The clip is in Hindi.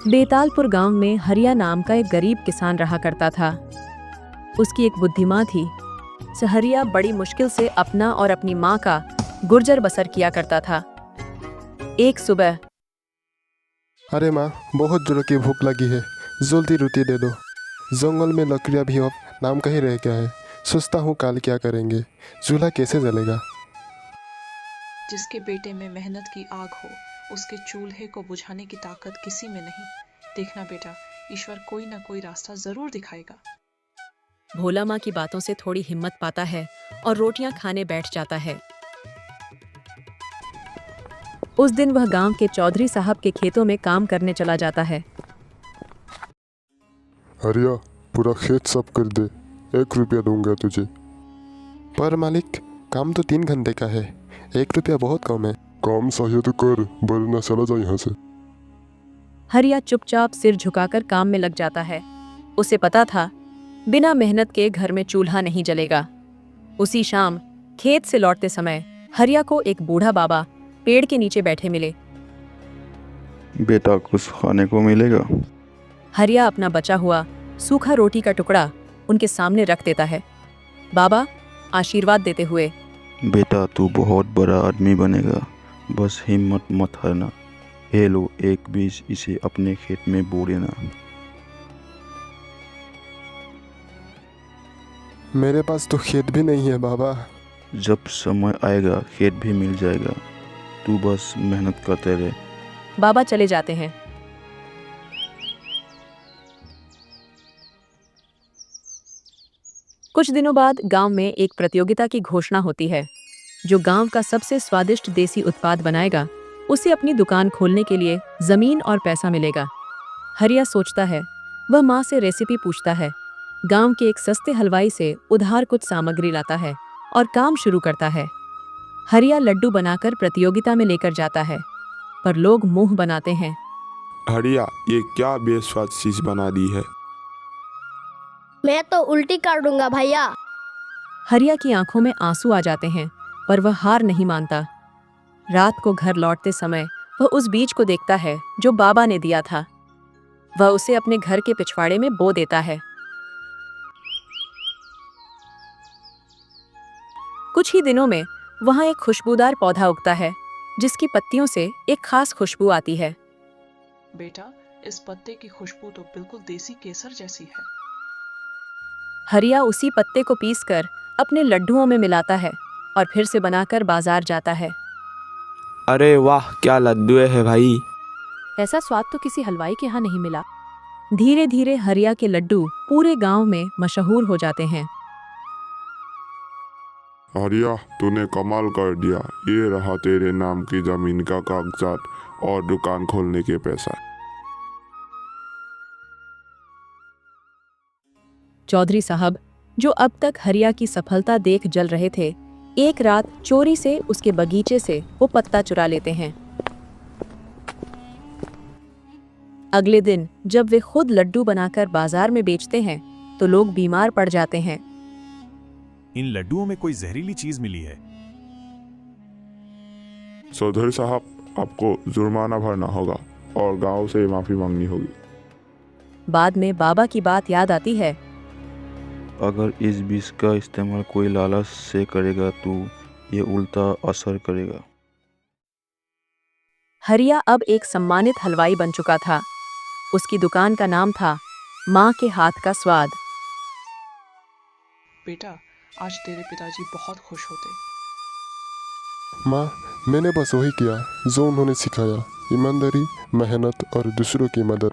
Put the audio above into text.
बेतालपुर गांव में हरिया नाम का एक गरीब किसान रहा करता था। उसकी एक बुद्धि माँ थी। हरिया बड़ी मुश्किल से अपना और अपनी माँ का गुर्जर बसर किया करता था। एक सुबह, अरे माँ, बहुत जोर की भूख लगी है, जल्दी रोटी दे दो। जंगल में लकड़ियाँ भी अब नाम का ही रह गया है। सोचता हूँ कल क्या करेंगे, चूल्हा कैसे जलेगा। जिसके बेटे में मेहनत की आग हो, उसके चूल्हे को बुझाने की ताकत किसी में नहीं। देखना बेटा, ईश्वर कोई ना कोई रास्ता जरूर दिखाएगा। भोला माँ की बातों से थोड़ी हिम्मत पाता है और रोटियां खाने बैठ जाता है। उस दिन वह गांव के चौधरी साहब के खेतों में काम करने चला जाता है। हरिया, पूरा खेत साफ कर दे, 1 रुपया दूंगा तुझे। पर मालिक, काम तो 3 घंटे का है, 1 रुपया बहुत कम है। काम सही तो कर, वरना चला जा यहाँ से। हरिया चुपचाप सिर झुकाकर काम में लग जाता है। उसे पता था बिना मेहनत के घर में चूल्हा नहीं जलेगा। उसी शाम खेत से लौटते समय हरिया को एक बूढ़ा बाबा पेड़ के नीचे बैठे मिले। बेटा, कुछ खाने को मिलेगा? हरिया अपना बचा हुआ सूखा रोटी का टुकड़ा उनके सामने रख देता है। बाबा आशीर्वाद देते हुए, बेटा, तू बहुत बड़ा आदमी बनेगा, बस हिम्मत मत हारना। ये लो 1 बीज, इसे अपने खेत में बो देना। मेरे पास तो खेत भी नहीं है बाबा। जब समय आएगा खेत भी मिल जाएगा, तू बस मेहनत करते रहे। बाबा चले जाते हैं। कुछ दिनों बाद गांव में एक प्रतियोगिता की घोषणा होती है। जो गांव का सबसे स्वादिष्ट देसी उत्पाद बनाएगा, उसे अपनी दुकान खोलने के लिए जमीन और पैसा मिलेगा। हरिया सोचता है। वह माँ से रेसिपी पूछता है। गांव के एक सस्ते हलवाई से उधार कुछ सामग्री लाता है और काम शुरू करता है। हरिया लड्डू बनाकर प्रतियोगिता में लेकर जाता है, पर लोग मुंह बनाते हैं। हरिया, ये क्या बेस्वाद चीज बना दी है। मैं तो उल्टी कर दूंगा भैया। हरिया की आंखों में आंसू आ जाते हैं, पर वह हार नहीं मानता। रात को घर लौटते समय वह उस बीज को देखता है जो बाबा ने दिया था। वह उसे अपने घर के पिछवाड़े में बो देता है। कुछ ही दिनों में वहां एक खुशबूदार पौधा उगता है, जिसकी पत्तियों से एक खास खुशबू आती है। बेटा, इस पत्ते की खुशबू तो बिल्कुल देसी केसर जैसी है। हरिया उसी पत्ते को पीसकर अपने लड्डुओं में मिलाता है और फिर से बनाकर बाजार जाता है। अरे वाह, क्या लड्डू है भाई। ऐसा स्वाद तो किसी हलवाई के यहाँ नहीं मिला। धीरे धीरे हरिया के लड्डू पूरे गांव में मशहूर हो जाते हैं। हरिया, तूने कमाल कर दिया। ये रहा तेरे नाम की जमीन का कागजात और दुकान खोलने के पैसा। चौधरी साहब, जो अब तक हरिया की सफलता देख जल रहे थे, एक रात चोरी से उसके बगीचे से वो पत्ता चुरा लेते हैं। अगले दिन जब वे खुद लड्डू बनाकर बाजार में बेचते हैं, तो लोग बीमार पड़ जाते हैं। इन लड्डुओं में कोई जहरीली चीज मिली है। चौधरी साहब, आपको जुर्माना भरना होगा और गांव से माफी मांगनी होगी। बाद में बाबा की बात याद आती है। अगर इस विष का इस्तेमाल कोई लालच से करेगा तो ये उल्टा असर करेगा। हरिया अब एक सम्मानित हलवाई बन चुका था। उसकी दुकान का नाम था माँ के हाथ का स्वाद। बेटा, आज तेरे पिताजी बहुत खुश होते। माँ, मैंने बस वही किया जो उन्होंने सिखाया, ईमानदारी, मेहनत और दूसरों की मदद।